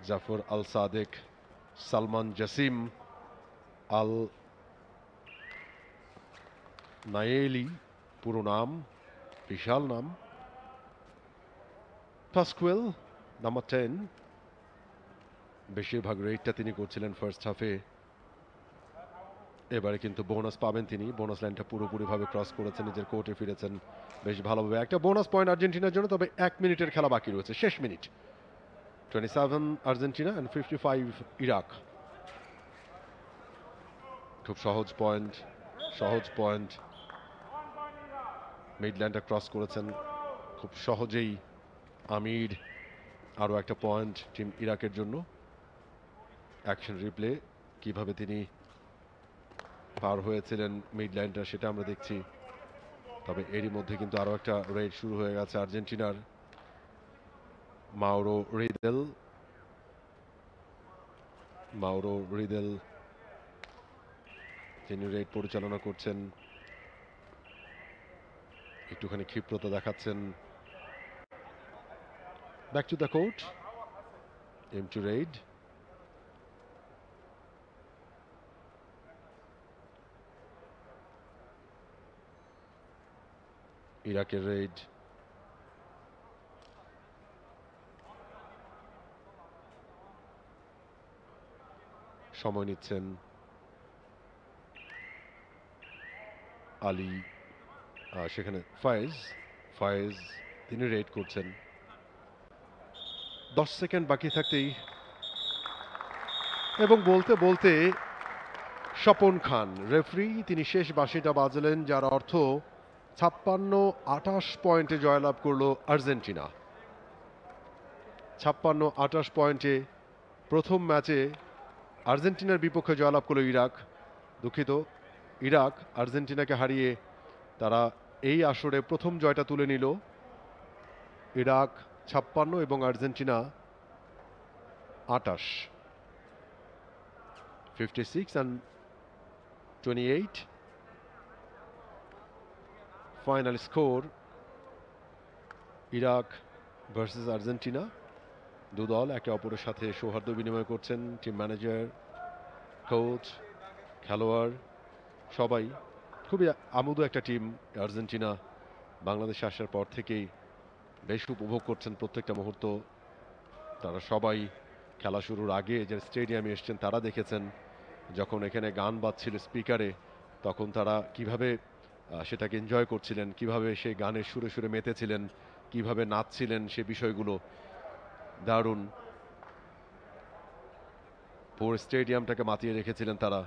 জাফর আল সাদেক, সালমান জাসিম আল নায়েলি, পুরো নাম, বিশাল নাম। পাসকুয়েল নাম্বার 10, বেশিরভাগ রেটটা তিনি করছিলেন ফার্স্ট হাফে। এবারে কিন্তু বোনাস পাবেন তিনি, বোনাস লাইনটা পুরোপুরিভাবে ক্রস করেছেন, নিজের কোর্টে ফিরেছেন বেশ ভালোভাবে। একটা বোনাস পয়েন্ট আর্জেন্টিনার জন্য, তবে 1 মিনিটের খেলা বাকি রয়েছে, শেষ মিনিট। 27 Argentina and 55 Iraq. খুব সহজ পয়েন্ট, সহজ পয়েন্ট। মিডল্যান্ডটা ক্রস করেছেন খুব সহজেই আমির। আরও একটা পয়েন্ট টিম ইরাকের জন্য। অ্যাকশন রিপ্লে, কিভাবে তিনি পার হয়েছিলেন মিডল্যান্ডটা সেটা আমরা দেখছি। তবে এরই মধ্যে কিন্তু আরও একটা রেড শুরু হয়ে গেছে আর্জেন্টিনার। মাউরো রিদেল তিনি রেড পরিচালনা করছেন, একটুখানি ক্ষিপ্রতা দেখাচ্ছেন। Back to the court, empty raid. ইরাকের রেড, সময় নিচ্ছেন আলী, সেখানে ফায়েজ তিনি রেড করছেন। 10 সেকেন্ড বাকি থাকতেই, এবং বলতে বলতে স্বপন খান রেফারি তিনি শেষ বাঁশিটা বাজালেন, যার অর্থ 56-28 পয়েন্টে জয়লাভ করলো আর্জেন্টিনা। 56-28 পয়েন্টে প্রথম ম্যাচে আর্জেন্টিনার বিপক্ষে জয়লাভ করলো ইরাক। দুঃখিত, ইরাক আর্জেন্টিনাকে হারিয়ে তারা এই আসরে প্রথম জয়টা তুলে নিল। ইরাক 56 এবং Argentina 28। 56 and 28 final score, Iraq versus Argentina. দুদল একে অপরের সাথে সৌহার্দ্য বিনিময় করছেন, টিম ম্যানেজার, কোচ, খেলোয়াড় সবাই। খুবই আমোদু একটা টিম আর্জেন্টিনা। বাংলাদেশে আসার পর থেকেই বেশ উপভোগ করছেন প্রত্যেকটা মুহূর্ত। তারা সবাই খেলা শুরুর আগে যে স্টেডিয়ামে এসছেন তারা দেখেছেন, যখন এখানে গান বাজছিল স্পিকারে তখন তারা কিভাবে সেটাকে এনজয় করছিলেন, কিভাবে সেই গানের সুরে সুরে মেতেছিলেন, কিভাবে নাচছিলেন, সে বিষয়গুলো দারুণ। পুরো স্টেডিয়ামটাকে মাতিয়ে রেখেছিলেন তারা।